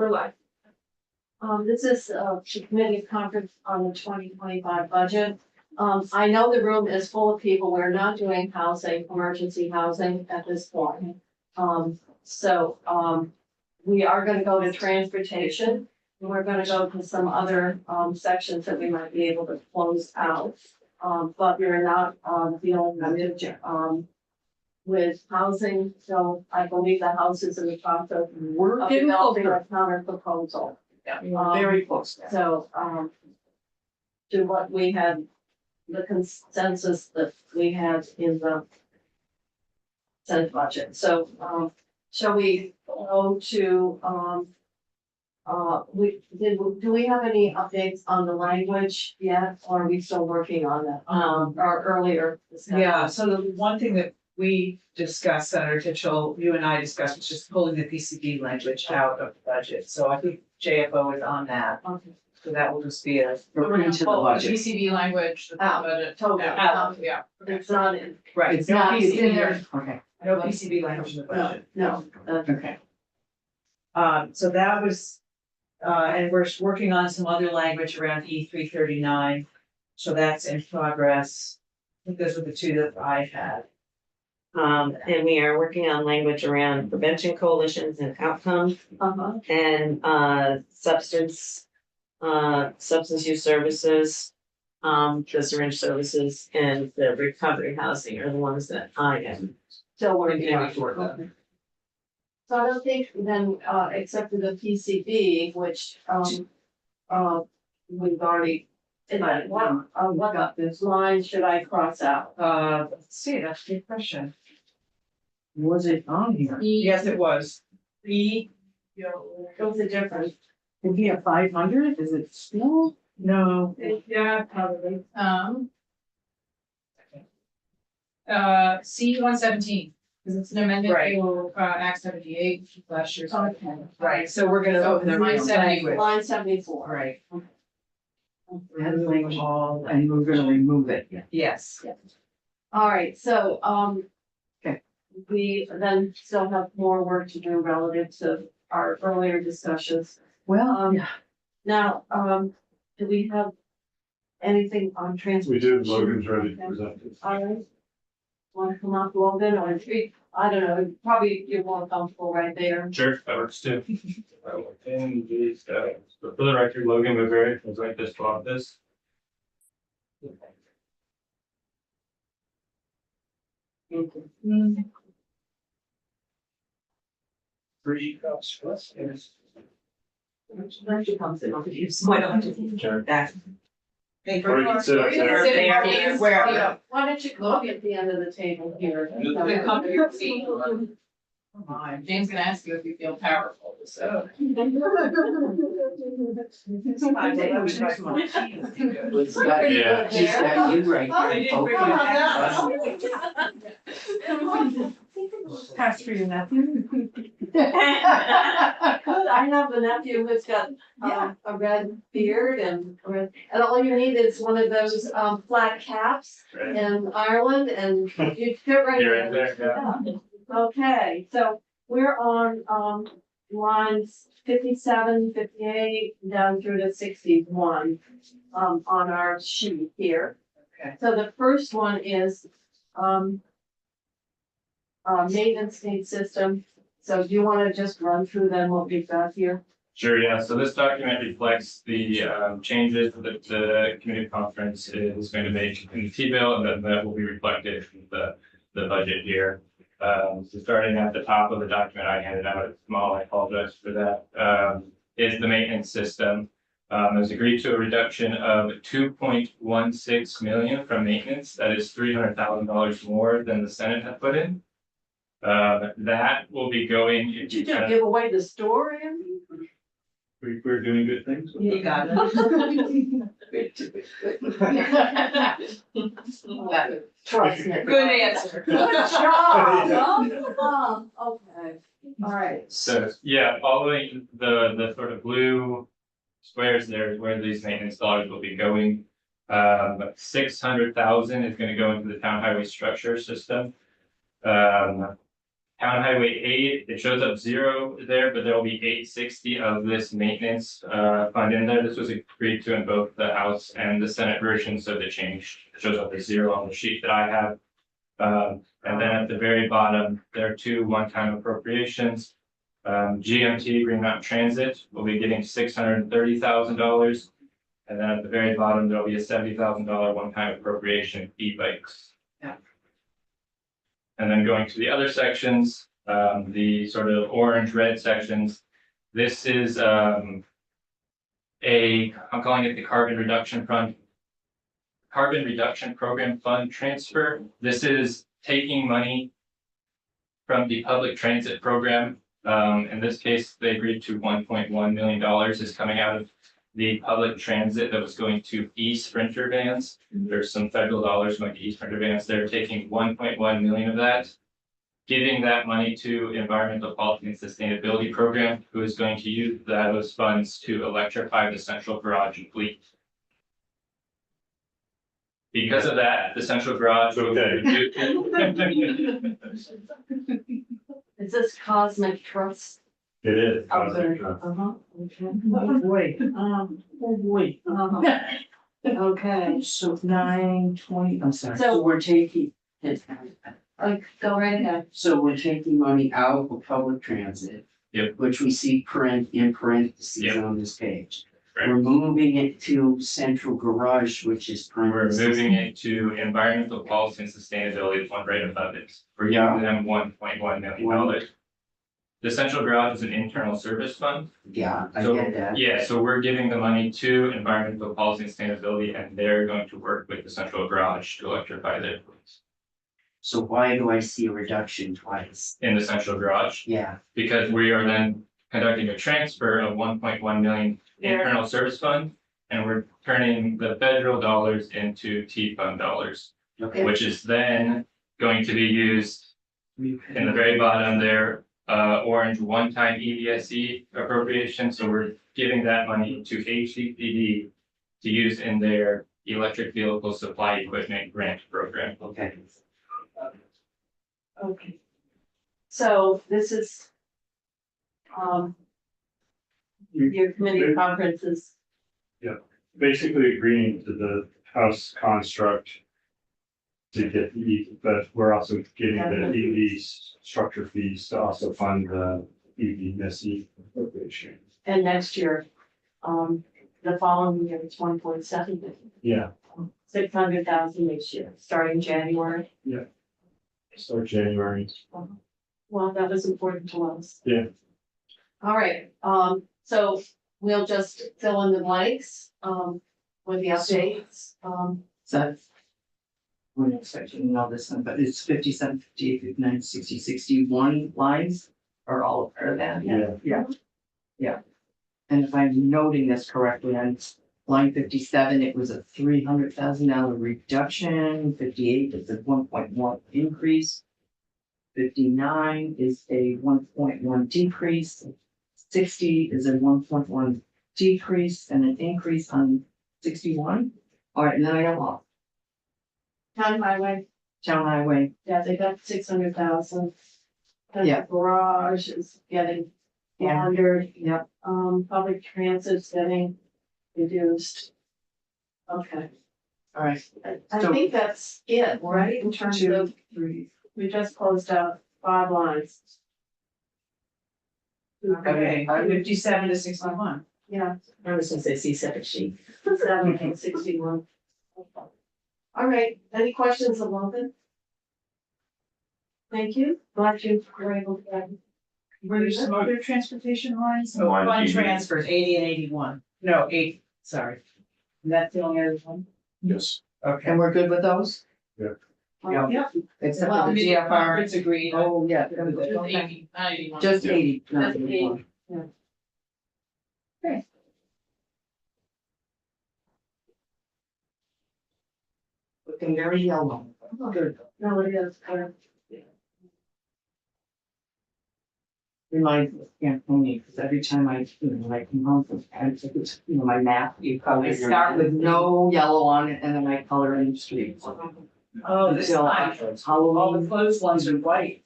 for life. This is the committee conference on the 2025 budget. I know the room is full of people. We're not doing housing, emergency housing at this point. We are gonna go to transportation, and we're gonna go to some other, sections that we might be able to close out. But we're not, dealing with housing, so I believe the House is in the process We're of getting developing closer. a counter proposal. Yeah, very close. So, to what we had, the consensus that we had in the Senate budget. So, shall we go to, do we have any updates on the language yet, or are we still working on that? Or earlier discussion? Yeah, so the one thing that we discussed, Senator Mitchell, you and I discussed, was just pulling the PCB language out of the budget. So I think JFO is on that. Okay. So that will just be a. Into the budget. PCB language, the Out. budget. Totally. Out, yeah. It's not in. Right, It's no not, it's in PCB, there, okay, no PCB language in the budget. No, okay. So that was, and we're working on some other language around E339. So that's in progress. I think those were the two that I had. And we are working on language around prevention coalitions and outcomes and substance use services. The syringe services and the recovery housing are the ones that I am. still working on. Continuing to work on. Okay. So I don't think then, except for the PCB, which, we've already, what line should I cross out? Let's see, that's a good question. Was it on here? Yes, it was. What's the difference? Is he at 500? Is it still? No, Yeah, probably. C 117, because it's an amendment Right. to, Act 78, last year's. Okay. right, so we're gonna So open the line 70. language. Line 74. Right, And language all, and we're gonna remove it, yeah. yes. All right, so, Okay. we then still have more work to do relative to our earlier discussions. Well, yeah. Now, do we have anything on We transportation? do, Logan's ready to present it. All right. Want to come up, Logan, or I don't know, probably you're more comfortable right there. Sure, that works too. And these, so for the record, Logan Woodbury was like this to office. Free cost plus is. When she comes in, I'll give you some. Why don't you Sure. that? Hey, Or you can sit up there. There. Where? Why don't you look at the end of the table here? Then come to your seat. Come on. James gonna ask you if you feel powerful, so. It's got, Yeah. she's got you right I there. didn't bring Okay. Pass for your nephew. I have a nephew who's got a red beard and all you need is one of those flat caps Right. in Ireland and you fit right You're in. right there, yeah. Okay, so we're on lines 57, 58, down through to 61 on our sheet here. Okay. So the first one is maintenance need system. So do you want to just run through then what we've got here? Sure, yeah, so this document reflects the changes that the community conference is going to make in the T-bill, and then that will be reflected in the budget here. So starting at the top of the document I handed out, it's small, I apologize for that, is the maintenance system. Has agreed to a reduction of 2.16 million from maintenance. That is $300,000 more than the Senate had put in. That will be going. Did you just give away the store, Andy? We're doing good things. with You got it. Trust me. Good answer. Good job. Okay, all right. So, yeah, following the sort of blue squares there is where these maintenance dollars will be going. 600,000 is gonna go into the town highway structure system. Town Highway 8, it shows up 0 there, but there will be 860 of this maintenance fund in there. This was agreed to in both the House and the Senate version, so the change shows up as 0 on the sheet that I have. And then at the very bottom, there are 2 one-time appropriations. GMT, Green Mountain Transit, will be getting $630,000. And then at the very bottom, there'll be a $70,000 one-time appropriation e-bikes. Yeah. And then going to the other sections, the sort of orange-red sections, this is I'm calling it the Carbon Reduction Program Fund Transfer. This is taking money from the public transit program. In this case, they agreed to $1.1 million is coming out of the public transit that was going to e-Sprinter vans. There's some federal dollars going to e-Sprinter vans. They're taking 1.1 million of that, giving that money to Environmental Policy and Sustainability Program, who is going to use those funds to electrify the central garage fleet. Because of that, the central garage will Is this Cosmic Trust? It is. Okay. Cosmic. Uh-huh, okay. Oh, boy. Oh, boy. Uh-huh. Okay, So 920, I'm sorry. So- So we're taking, go right ahead. so we're taking money out of public transit. Yep. Which we see in parentheses Yep. on this page. Right. We're moving it to central garage, which is We're parentheses. moving it to Environmental Policy and Sustainability, the one right above it. We're Yeah. giving them $1.1 million. The central garage is an internal service fund. Yeah, I So, get that. yeah, so we're giving the money to Environmental Policy and Sustainability, and they're going to work with the central garage to electrify their fleets So why do I see a reduction twice? in the central garage. Yeah, Because we are then conducting a transfer of 1.1 million internal service fund, and we're turning the federal dollars into T fund dollars, okay. which is then going to be used in the very bottom there, orange one-time EVSE appropriation, so we're giving that money to HCPD to use in their electric vehicle supply equipment grant program. Okay. Okay. So this is your committee conferences. Basically agreeing to the House construct to get but we're also getting the EV structure fees to also fund the EV messy appropriation. And next year, the following year, it's 1.7, Yeah, 600,000 each year, starting January. start January. Well, that was important to us. Yeah. All right, so we'll just fill in the blanks, with the updates, So. We're not expecting to know this one, but it's 57, 58, 59, 60, 61 lines are all part of that. Yeah. Yeah. And if I'm noting this correctly, on line 57, it was a $300,000 reduction, 58 is a 1.1 increase. 59 is a 1.1 decrease, 60 is a 1.1 decrease and an increase on 61. All right, and then I got lost. town highway, Town highway, yeah, they got 600,000. And Yeah. the garage is getting 400, yep, public transit's getting reduced. Okay, all right. I So- think that's it, right, in terms 2, of, 3. we just closed out 5 lines. Okay, 57 to 61. Yeah, I was gonna say C7 sheet. 7 and 61. All right, any questions of Logan? Thank you, glad you were able to. Were there some other transportation lines? Oh, I Fund see. transfers, 80 and 81. No, 80, sorry. And that's the only other one? Yes. Okay. And we're good with those? Yeah. Except Well, for the GFR. It's agreed. Oh, yeah. Just 80, not 81. Just 80. not Just 80. 81. Looking very yellow. Good. No, it is, Reminds me, yeah, me, because every time I, I come home from, my map, I start with no yellow on it and then I color in the streets. Oh, this Until time, after all the Halloween. closed ones are white.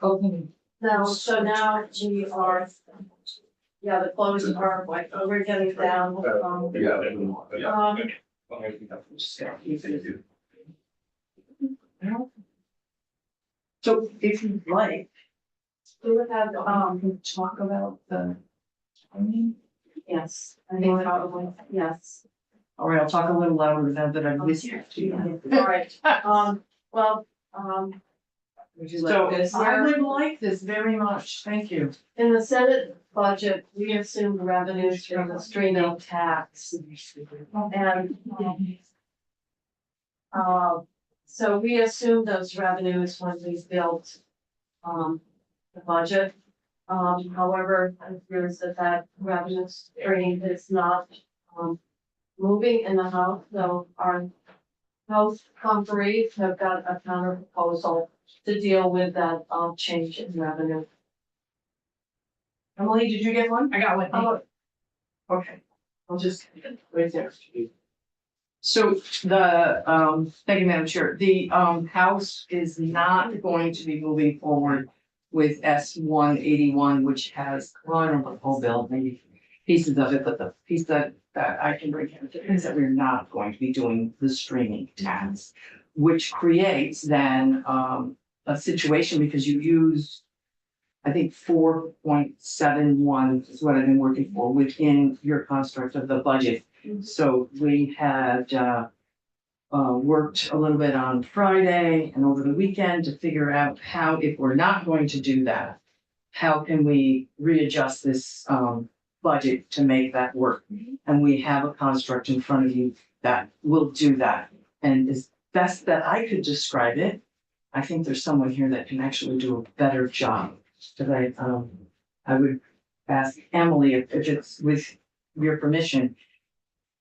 Okay. Now, so now we are, yeah, the closing are like, we're getting down, So if you'd like, we would have, talk about the, yes, I think probably, yes. all right, I'll talk a little louder now that I'm listening to you. All right, well, Would you So like this? I would like this very much, thank you. in the Senate budget, we assumed revenues from the streaming tax. And, so we assumed those revenues when we built, the budget. However, it appears that revenue stream is not, moving in the House, so our House conferees have got a counter proposal to deal with that, change in revenue. Emily, did you get one? I got one. Oh, Okay, I'll just, right there. So the, thank you, Madam Chair, the, House is not going to be moving forward with S-181, which has, well, I don't know the whole bill, maybe pieces of it, but the piece that I can bring here is that we're not going to be doing the streaming tax, which creates then, a situation because you use, I think 4.71 is what I've been working for within your construct of the budget. So we had worked a little bit on Friday and over the weekend to figure out how, if we're not going to do that, how can we readjust this budget to make that work? And we have a construct in front of you that will do that. And as best that I could describe it, I think there's someone here that can actually do a better job. But I would ask Emily if it's with your permission,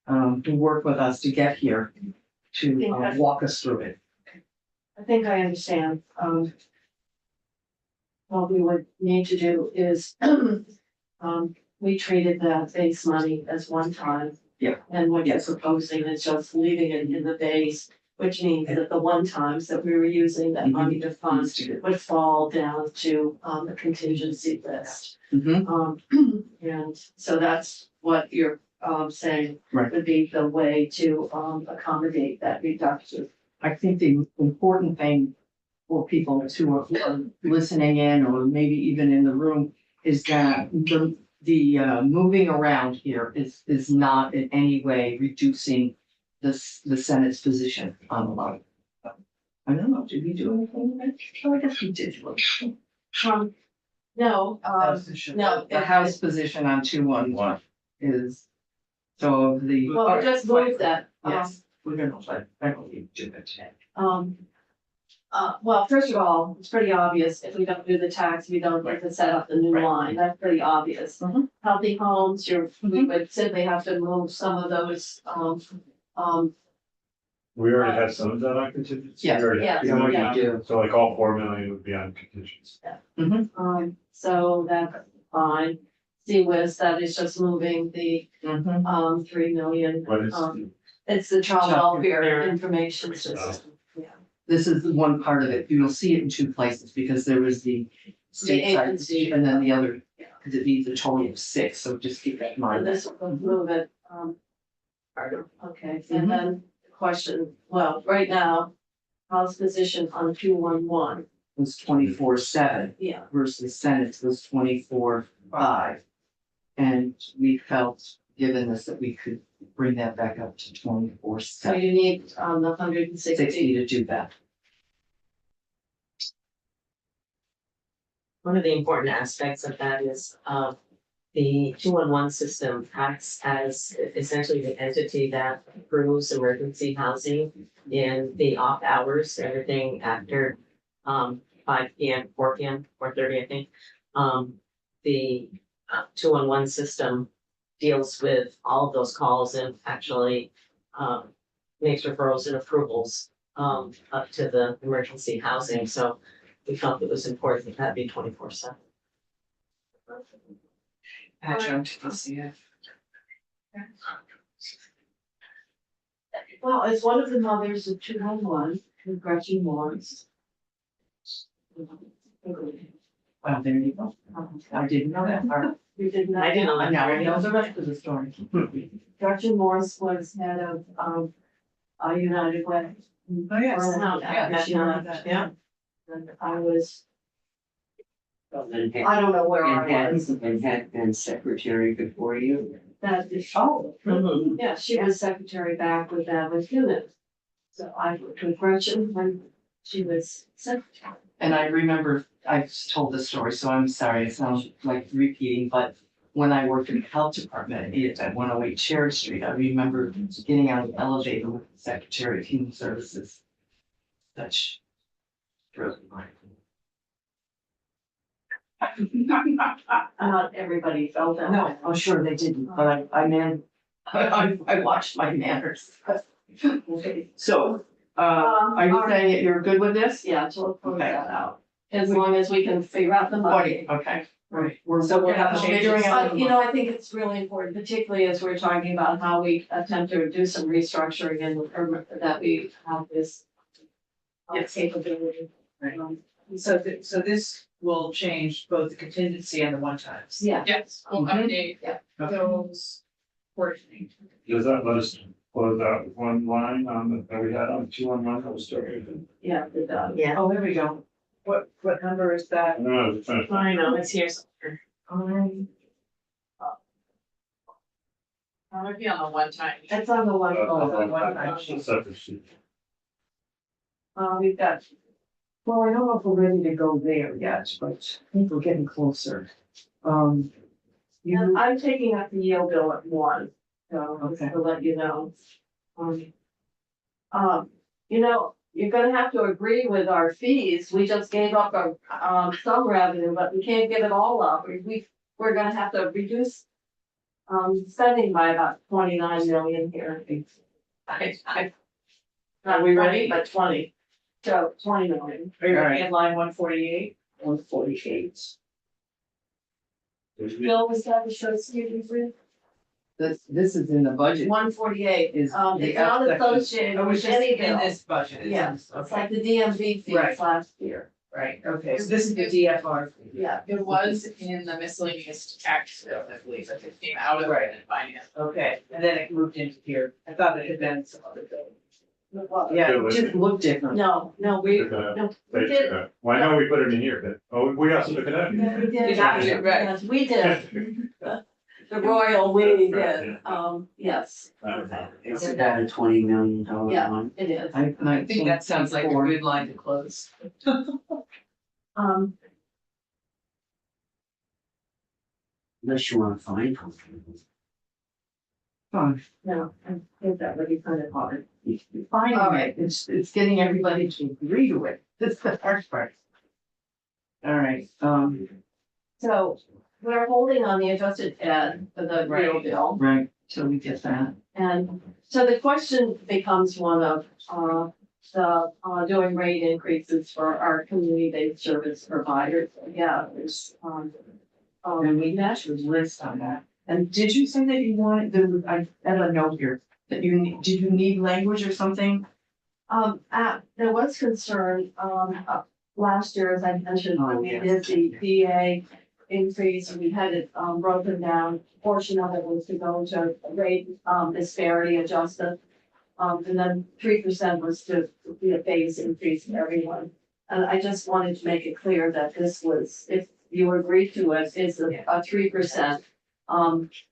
to work with us to get here to walk us through it. I think I understand, what we would need to do is, we treated that base money as one time. Yeah. And what you're proposing is just leaving it in the base, which means that the one times that we were using that money to fund would fall down to, the contingency list. Mhm. And so that's what you're, saying Right. would be the way to, accommodate that reduction. I think the important thing for people who are listening in or maybe even in the room is that the moving around here is not in any way reducing the Senate's position on the line. I don't know, did we do anything with it? Oh, I guess we did. No, no. The House position on 211 is, so the. Well, we just moved that. Yes, we're gonna let, I don't need to do that today. Well, first of all, it's pretty obvious, if we don't do the tax, we don't get to set up the new Right. line, that's pretty obvious. Mhm. Healthy homes, we would simply have to move some of those, We already have some of that on contingency. Yes. We already have Yes, 2 million yeah. on it, so like all 4 million would be on contingency. so that's fine. CWIS, that is just moving the, Mhm. 3 million, What is, it's the child Child welfare welfare. information system. This is the one part of it, you'll see it in two places, because there is the state side agency. and then the other, because it needs a total of 6, so just keep that in And mind. this will move it, okay, and then the question, well, right now, House position on 211, Was 24/7 yeah. versus Senate's was 24/5. And we felt, given this, that we could bring that back up to 24/7. So you need, the 160. 60 to do that. One of the important aspects of that is, the 211 system acts as essentially the entity that approves emergency housing in the off hours, everything after, 5 PM, 4 PM, 4:30, I think. The 211 system deals with all of those calls and actually, makes referrals and approvals, up to the emergency housing, so we felt it was important that be 24/7. Adjunct to the CF. Well, as one of the mothers of 211, Gretchen Morris. Well, there you go. I didn't know that part. You did not. I didn't know I now I know the rest of the story. Gretchen Morris was head of, United Way. Oh, yes. Wow, Yeah, she yeah, left. yeah. And I was, I don't know where I was. And had been secretary before you. That is, Mhm. yeah, she was secretary back with them with unit. So I worked with Gretchen when she was secretary. And I remember, I've told this story, so I'm sorry, it sounds like repeating, but when I worked in the health department at 108 Cherry Street, I remember getting out of the elevator with the Secretary of Human Services. Such. Not everybody felt that way. No, I'm sure they didn't, but I watched my manners. So, are you saying that you're good with this? Yeah, so we'll close Okay. that out. As long as we can figure out the money. Okay, right. So we'll have figuring out. You know, I think it's really important, particularly as we're talking about how we attempt to do some restructuring and or that we have this. Yes. Capability. Right. So, so this will change both the contingency and the one times. Yeah. Yes, we'll Mhm. update those accordingly. Does that let us close out with one line on the, that we had on 211, that was still good? Yeah, it does. Yeah, Oh, there we go. What number is that? I know, it's kind of. I know, it's here somewhere. Maybe on the one time. It's on the one. Separate sheet. We've got, Well, I don't know if we're ready to go there yet, but I think we're getting closer. and I'm taking up the yield bill at one, so just Okay. to let you know. You know, you're gonna have to agree with our fees. We just gave up some revenue, but we can't give it all up. We're gonna have to reduce spending by about 29 million here. Not we ready? ready, but 20. So 20 million. Are you ready in line 148? 148. Bill, was that the show student with? This is in the budget. 148, Is the it's not F section. associated It was with just any in bill. this budget. Yeah, it's Okay, like the DMV fees Right. last year. right, okay, so this is the DFR. Yeah. It was in the miscellaneous tax bill, I believe, that it came out of it in finance. Okay, and then it moved into here. I thought it had been some other bill. Yeah, it just looked different. No, we did. Well, I know we put it in here, but, oh, we also took it out. We did. You got it, right. Yes, we did. The royal we did, yes, Isn't that a $20 million Yeah. one? it is. I think that sounds like a good line to close. Unless you want to find something. Fine. No, I think that would be kind of hard. Finding All it, right. it's getting everybody to agree to it. That's the hard part. All right, So we're holding on the adjusted ed for the real Right. bill. right, so we get that. And so the question becomes one of, doing rate increases for our community-based service providers. Yeah, there's, And we actually list on that. And did you say that you wanted, I have a note here, that did you need language or something? there was concern, last year, as I mentioned, when we Oh, did the DA increase, we had it, broken down. Portion of it was to go to rate, disparity adjustment. And then 3% was to be a base increase for everyone. And I just wanted to make it clear that this was, if you agree to it, is a 3%.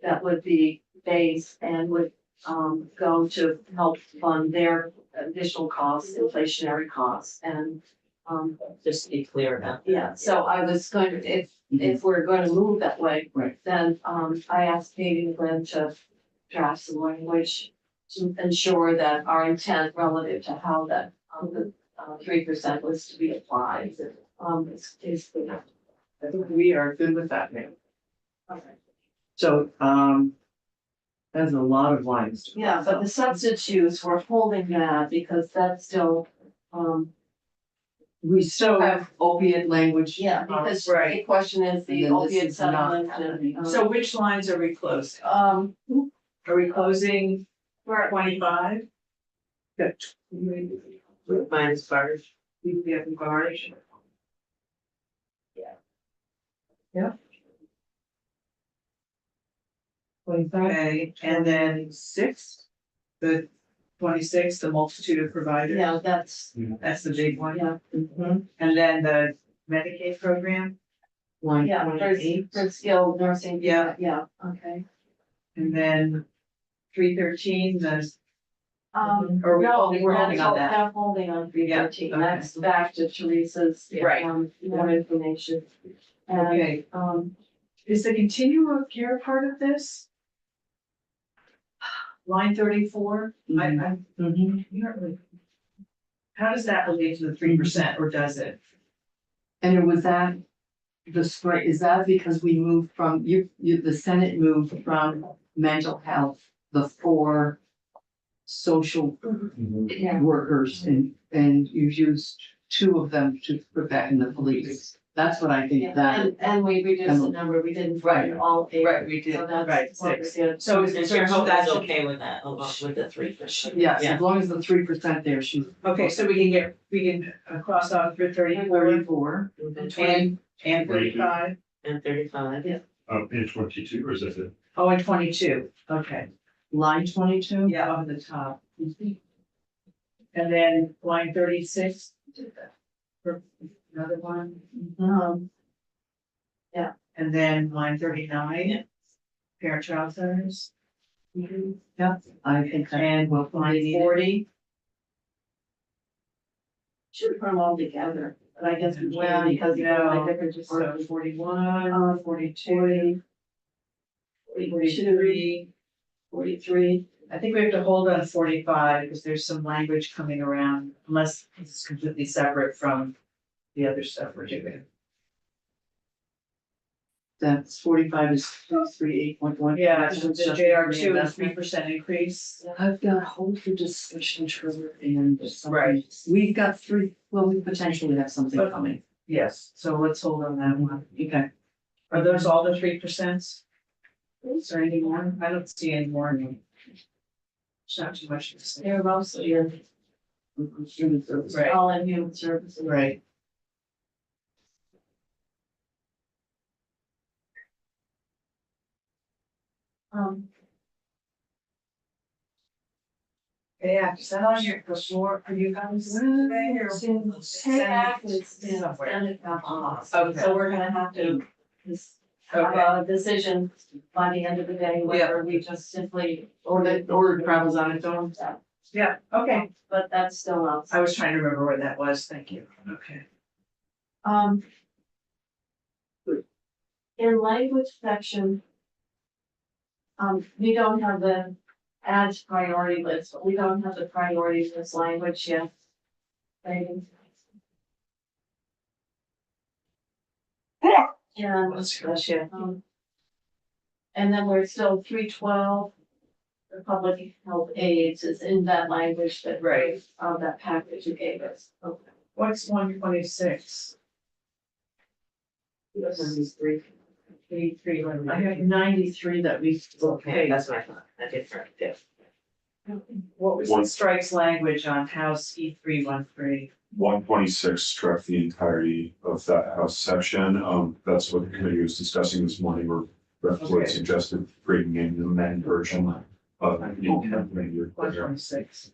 That would be base and would, go to help fund their additional costs, inflationary costs, and, just to be clear about. yeah, so I was going to, if we're going to move that way. Right. Then, I asked Katie and Glenn to draft some language to ensure that our intent relative to how that, the 3% was to be applied, is clear. I think we are good with that now. Okay. So, there's a lot of lines. Yeah, but the substance use, we're holding that because that's still, We still have opiate language. yeah, because the Right. question is And the then this opiate is not settlement happening. and. So which lines are we closing? Are we closing We're, 25? Good. Minus barge. We have the garage. Okay, and then six, the 26, the multitude of providers. Yeah, that's, That's the big one. yeah, And then the Medicaid program, Line yeah, 28. for skilled nursing. Yeah. Yeah, okay. and then 313, the, Or we're holding on that. They're holding on 313, Yeah, okay. that's back to Teresa's. Right. More information. And, okay, is the continuum of care part of this? Line 34, I, Mhm. you don't really. How does that relate to the 3%, or does it? And it was that the spring, is that because we moved from, the Senate moved from mental health, the 4 social yeah, workers and you used 2 of them to put back in the police. That's what I think that, and we reduced the number, we didn't find all 8. we So that's right, what we 6. did. So is And so your hope that is should- okay with that, along with the 3%. yes, Yeah. as long as the 3% there, she's Okay, so we can cross off through 34 34. and 20 and 35, And 35, yeah. In 22, or is it? oh, and 22, okay, Line 22? yeah, up at the top. And then line 36. For another one, Um, and then line 39. Parent-child centers, I think that. and will line 40, should put them all together, but I guess we Well, can because they're no. like different so departments. 41, 42, 42, 43. 43. I think we have to hold on 45 because there's some language coming around, unless it's completely separate from the other stuff we're doing. That's 45 is 338.1. Yeah, so the JR2 is 3% increase. I've got hold for discussion, Trevor, and something. Right. We've got 3, well, we potentially have something But- coming. Yes, so let's hold on that one. Okay. Are those all the 3%? Is there any more? I don't see any more. It's not too much to say. They're mostly in, Right. all in human services. Right. Um, Yeah, is that on your before, are you guys today or? Pay Act is Somewhere. Senate off. Okay. So we're gonna have to just have Okay. a decision by the end of the day, whether we just simply. Or it travels on its own. Yeah, okay. But that's still out. I was trying to remember where that was, thank you, okay. In language section. We don't have the ads priority list, but we don't have the priority list language yet. Maybe. And, Bless you. and then we're still 312. The public health aids is in that language that. Right. That package you gave us. Okay. What's 126? I have 93 that we. Okay, that's what I thought, I did correct, yeah. What was the strikes language on House E313? 126 struck the entirety of that house section. That's what the committee was discussing this morning, where Rep. Floyd Okay. suggested bringing in the amended version of the intent language. 126.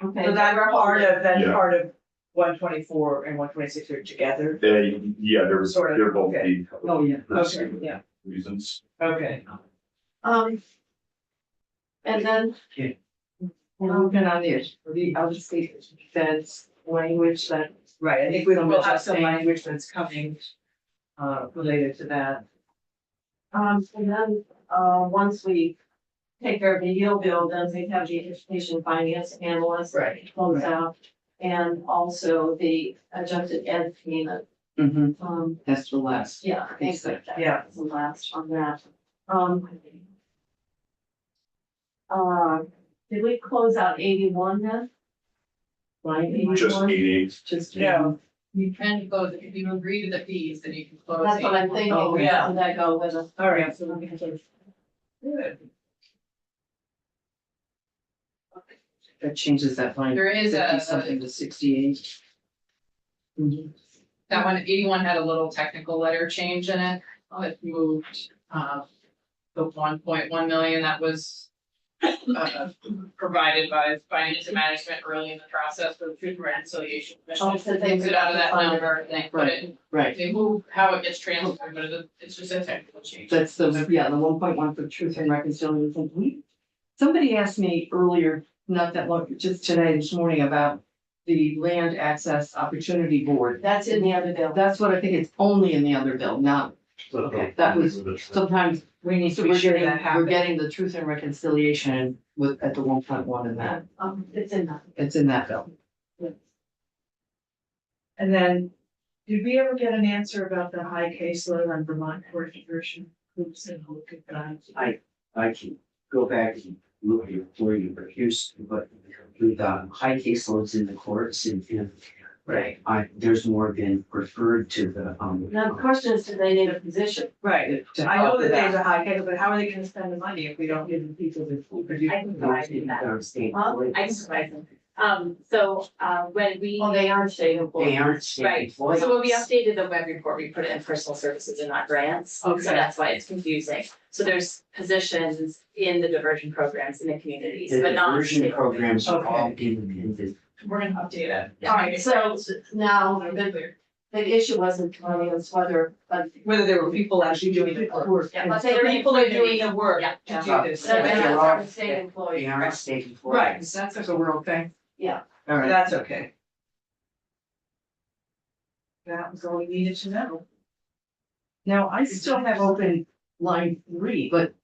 Okay. So that's Yeah. part of 124 and 126 are together? Yeah, there was, Sort of, they're both okay. the Oh, yeah. Okay, yeah, reasons. okay. And then, We're looking on the out of state feds language that. Right, I think we'll have some language that's coming related to that. and then, once we take care of the yield bill, then we have the education finance analyst. Right. Close out, and also the adjusted ed payment. Mm-hmm, that's the last. Yeah, I think that Yeah. that's the last on that. Did we close out 81 then? Line 81? Just 88. Just. Yeah. You can close it, if you agree to the fees, then you can close. That's what I'm thinking, Oh, yeah. so that go with us. All right. So we can sort of- Good. That changes that line. There is 50 a, something to 68. Mhm. that one, 81 had a little technical letter change in it. It moved, the 1.1 million that was provided by finance and management early in the process for the Truth and Reconciliation Oh, Commission. so they Moves it out of that funded it. number, and they put it, Right, they move how it gets transferred, but it's just a technical change. that's the 1.1 for truth and reconciliation. Somebody asked me earlier, not that long, just today, this morning, about the land access opportunity board. That's in the other bill. That's what I think, it's only in the other bill, not, okay, that was, sometimes, We need so to be we're sure getting, that we're happens. getting the truth and reconciliation with, at the 1.1 in that, It's in that. it's in that bill. And then, did we ever get an answer about the high caseload on Vermont court diversion? Oops, and look at that. I can go back and look at it for you, but here's what, with high caseloads in the courts and Right. there's more been referred to the, Now, the question is, do they need a position? Right, To I know help that with there's a high case, but how are they gonna spend the money if we don't give the people the produce? I can provide you that. state Huh? employees. I can provide them. When we, Well, they aren't state employees. They aren't state right, employees. so when we updated the web report, we put it in personal services and not grants. So Okay. that's why it's confusing. So there's positions in the diversion programs in the communities, The but not. diversion state. programs are all Okay. independent. We're gonna update it. All right, so now the issue wasn't money, it's whether, but Whether there were people actually doing the work. Yeah, And but so they're people are doing communities. the work Yeah. to do this. they're But they're not all- state They employees. are state employees. Right, that's okay, so we're okay. Yeah. All right, That's okay. That was all we needed to know. now I still have open line 3, but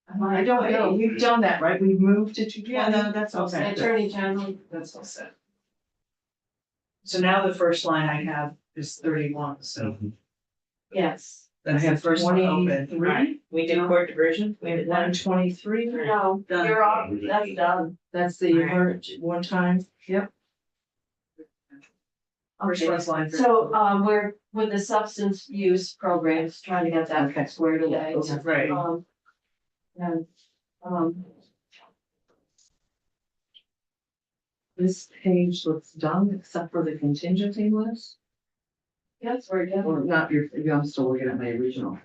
I don't know, we've done that, right? We've moved to 220. Yeah, no, that's all The set. Attorney General, That's all set. So now the first line I have is 31, so yes. I that's the have first one open. 23, We did court diversion, we did that. 123. No, Done. you're off, that's done. That's the Right. emerge one time. Yep. First one's line. So, we're with the substance use programs, trying to get Okay. that squared away. Right. And, This page looks done except for the contingency list. yes, we're Or good. not your, I'm still looking at my original.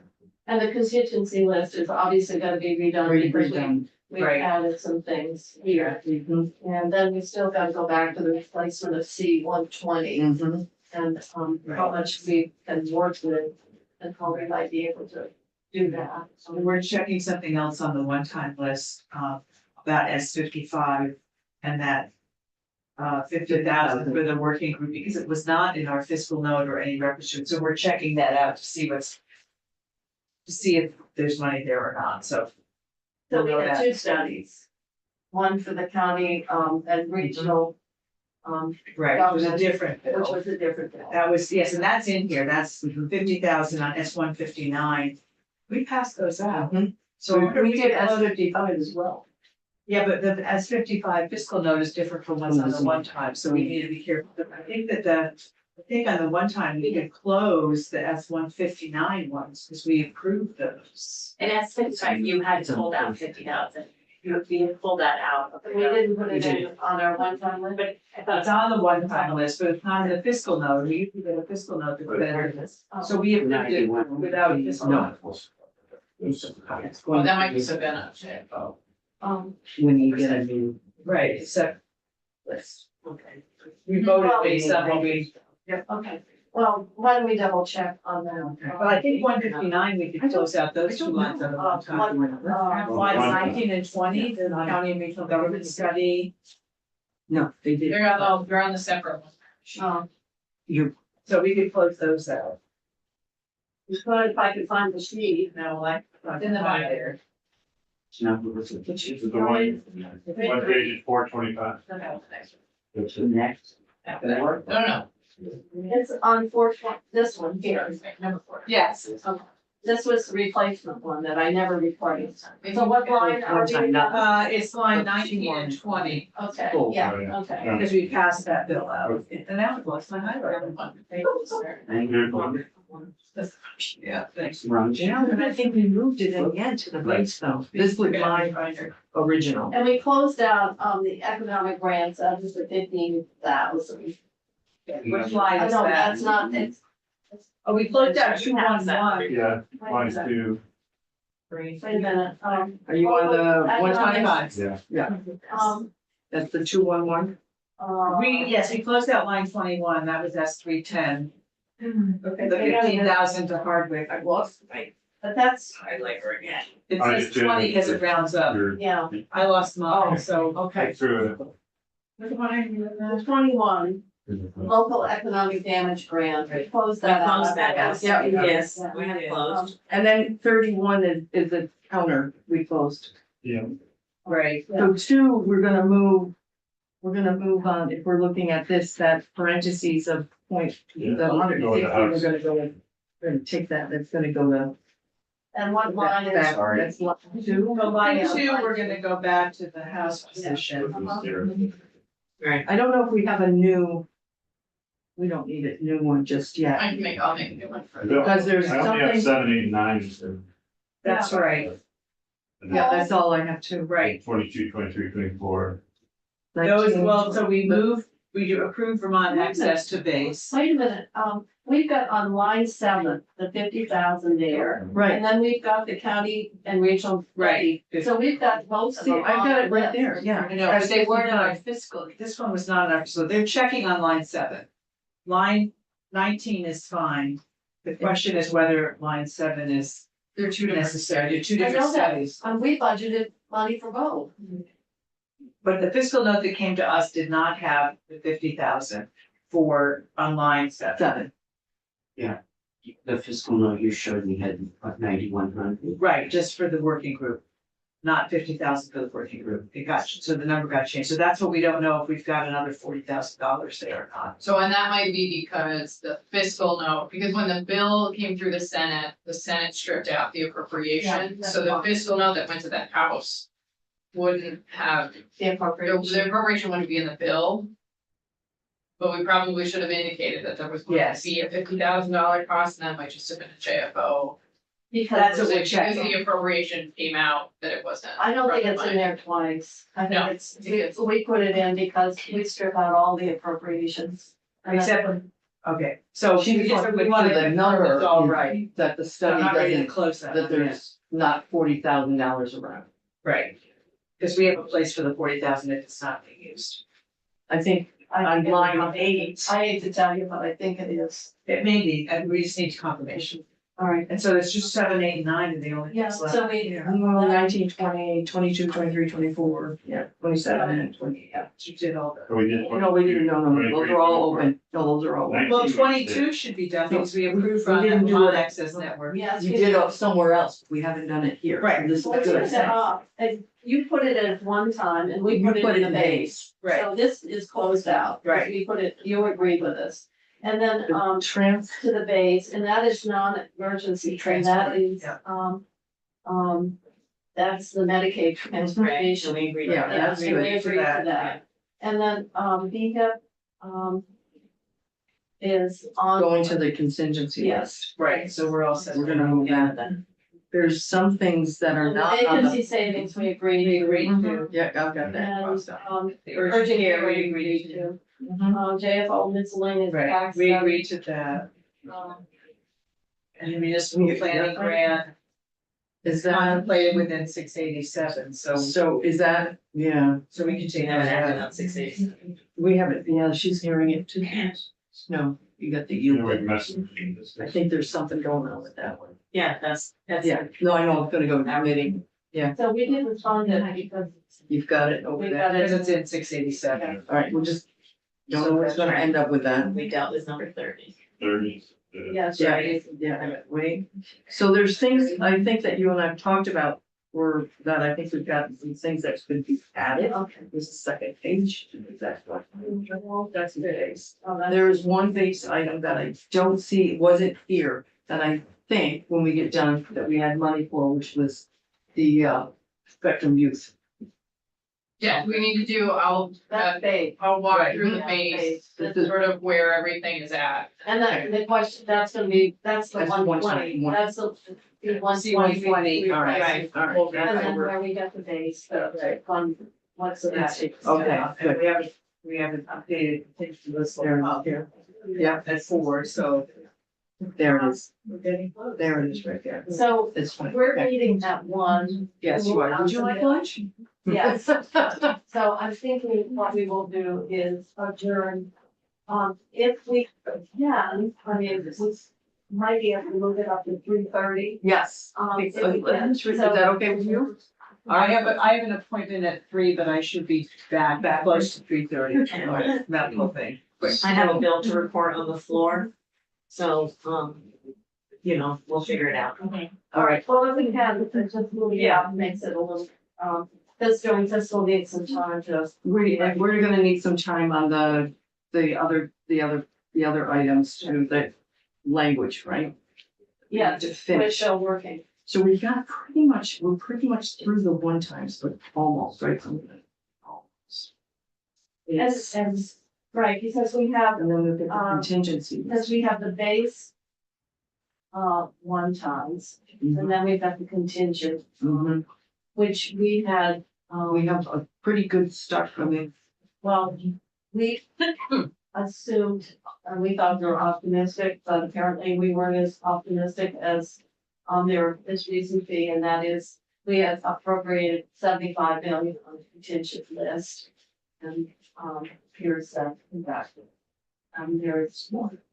And the contingency list is obviously gonna be redone because Redone. we've Right. added some things here. Mhm. And then we still gotta go back to the replacement of C-120 Mhm. and, how much we can work with and how we might be able to do that. So we're checking something else on the one-time list, about S55 and that 50,000 for the working group, because it was not in our fiscal note or any reference to it, so we're checking that out to see to see if there's money there or not, so. So we we'll know had that. 2 studies. One for the county, and regional, Right, it was a different which bill. was a different bill. That was, yes, and that's in here, that's 50,000 on S-159. We passed those out. Mhm. So We did S-55 as well. Yeah, but the S-55 fiscal note is different from what's on the one time, so we need to be careful. But I think on the one time, we could close the S-159 ones, because we approved those. And as 55, you had pulled out 50,000. You pulled that out. of the We note. didn't put it in on our one-time list. But I thought. It's on the one time list, but it's not in the fiscal note, we usually get a fiscal note that's better than this. Oh. So we approved it without a fiscal note. No. Well, that might be so benefit. When you get a new. Right, except List, okay. we voted based on what we, Okay, well, why don't we double check on that? but I think 159, we could close out those two lines on the one time. Lines 19 and 20, the county and regional government study. No, they did. They're on the separate one. So we could close those out. But if I could find the sheet. Now, like, It's in the binder. It's not the list. Is it the one page is 425? It's the next. No. It's on this one here. Number 4. Yes. This was the replacement one that I never recorded. So what line are we? It's line 19 and 20, Okay, Cool. yeah, Oh, yeah. okay. because we passed that bill out, and now it was my highlight. Thank you. Yeah, thanks. Run. Yeah, but I think we moved it again to the base though. This was my original. And we closed out, the economic grants, just the 15,000. Which line is No, that? that's not, it's Oh, we closed out 211. Yeah, Wait a minus minute. two, Wait a minute, Are you on the I- 125? yeah. That's the 211? Yes, we closed out line 21, that was S 310. Okay, The they got it. 15,000 to Hardwick. I lost, But that's, Highlight her again. it I says just did 20 because it rounds up. Your- yeah, I lost mine, Oh. so. Okay. Through it. the 21, local economic damage grant, we closed that out. closed that out. Yeah, Yes, Yeah. we have closed. And then 31 is the counter we closed. Yeah, Right. So 2, we're gonna move on, if we're looking at this, that parentheses of point, Yeah. the 160, Go with the we're gonna take that, that's gonna go to. And what line is? Back, that's line 2. So line 2, we're gonna go back to the house position. Right. I don't know if we have a new, we don't need a new one just yet, I'll make a new one for. because there's I only have something, 7, 8, and 9. So- That's right, and yeah, that's all I have to. right. 22, 23, 24. Those, 19. well, so we do approve Vermont access to base. Wait a minute, we've got on line 7, the 50,000 there. Right, And then we've got the county and regional. Right. So we've got most of see, them I've got it right on there, this. yeah. I know, As but they weren't in our 55. fiscal, this one was not in our, so they're checking on line 7. Line 19 is fine. The question is whether line 7 is They're two different. necessary, they're two I different know that. studies. We budgeted money for both. But the fiscal note that came to us did not have the 50,000 for on line 7. 7. The fiscal note you showed me had 9,100. Right, just for the working group, not 50,000 for the working group. It got, so the number got changed. So that's what we don't know if we've got another $40,000 there or not. So, and that might be because the fiscal note, because when the bill came through the Senate stripped out the appropriation. Yeah, So the that's fine. fiscal note that went to the House wouldn't have, The appropriation. the appropriation wouldn't be in the bill. But we probably should have indicated that there was going to Yes. be a $50,000 cost, and that might just have been a JFO. Because That's what we're Because checking. the appropriation came out that it wasn't. I don't think it's in rectified. there twice. I think No, it's, we put it in because we strip out all the appropriations. And that's- Except, okay, so She we just just, went we wanted to the to number number, it's all right. that the I'm study not ready to doesn't, close that. that there's not $40,000 around. Right, because we have a place for the 40,000 if it's not being used. I think on line 8, I hate to tell you, but I think it is. It may be, and we just need confirmation. All right. And so it's just 7, 8, and 9 and the only Yeah, things left. so we, 19, 20, 22, 23, 24, yeah, 27 and 20, yeah. You did all that. So we did. No, we didn't, no, those are all open, no, those are all open. Well, 22 should be done because we approved We on the didn't do Vermont it. Access Network. yes. You did it somewhere else, we haven't done it here. Right. This is Well, good. you put it at one time and we You put it in the base. Right, So this is closed out. Right. We put it, you agreed with us. And then, The trans, to the base, and that is non-emergency, and that is, Yeah. that's the Medicaid Right, so transportation. we agree Yeah, with Yeah, that. so good. we agree to that. And then, VHIP, is on. going to the contingency list. Yes. right, so we're all set. We're gonna move that. There's some things that are And the not on vacancy the. savings, we agreed to. to. Yeah, I've got that. And, The urgent care, we agreed to. JFO miscellaneous Right, tax. we agreed to that. Um, And the municipal planning grant Is is that, contemplated within 687, so is that, yeah, so we can We take haven't that acted out. on 680. we haven't, yeah, she's hearing it too. No, you got the You know, we U. messed. I think there's something going on with that one. Yeah, that's. Yeah, no, I know, it's gonna go to committee, So we didn't fund it because you've got it over we there. got Because it. it's in 687. All right, we'll just, don't know what's gonna end up with that. We dealt with number 30. 30. Yes, Yeah, right. yeah, wait. So there's things I think that you and I've talked about, or that I think we've got some things that could be added. Okay. There's a second page. That's what. That's the base. Oh, that's- There is one base item that I don't see, wasn't here, that I think when we get done, that we had money for, which was the Spectrum Youth. Yeah, we need to do, That's big. I'll walk Right. through the Yeah, base, base. sort of where everything is at. And then the question, that's gonna be, that's the That's 120, 120. that's the See, 120. 120, All right, Right. all right. And that's then over. where we get the base, the fund, what's the best? Okay, And good. we haven't updated, things to this There, one up here. Yeah, at 4, so There it is. We're getting close. There it is right there. So It's fine. we're Okay. meeting at 1. Yes, you are. Would you like lunch? Yes. So I'm thinking what we will do is adjourn. If we can, I mean, this is, might be able to move it up to 3:30. Yes. If we can. Is that okay with you? I have an appointment at 3, but I should be back close to 3:30. Medical thing. I have a bill to report on the floor, so, you know, we'll figure it out. All right. Well, if we can, it's just moving it up makes it a little, this doing this will need some time to. We're gonna need some time on the other items too, the language, right? Yeah, To we're finish. still working. So we're pretty much through the one times, but almost, right? Almost. Yes. And, right, because we have, And then we've got the contingency. because we have the base. One times, and then we've got the contingent, Mhm. which we had, We have a pretty good start from it. well, we assumed, and we thought we were optimistic, but apparently we weren't as optimistic as their this recent fee, and that is, we had appropriated 75 million on the contingent list. And, here's that, in fact,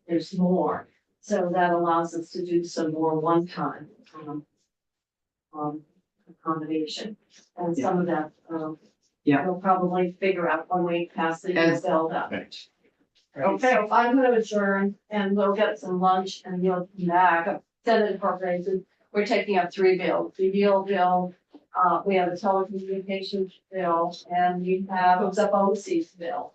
there's more, so that allows us to do some more one-time, accommodation, and some of that, Yeah. we'll probably figure out when we pass the As- bill up. Right. Okay, so I'm gonna adjourn and we'll get some lunch and we'll come back, Senate appropriations, we're taking up 3 bills, the yield bill, we have a telecommunications bill, and we have the BOCES bill.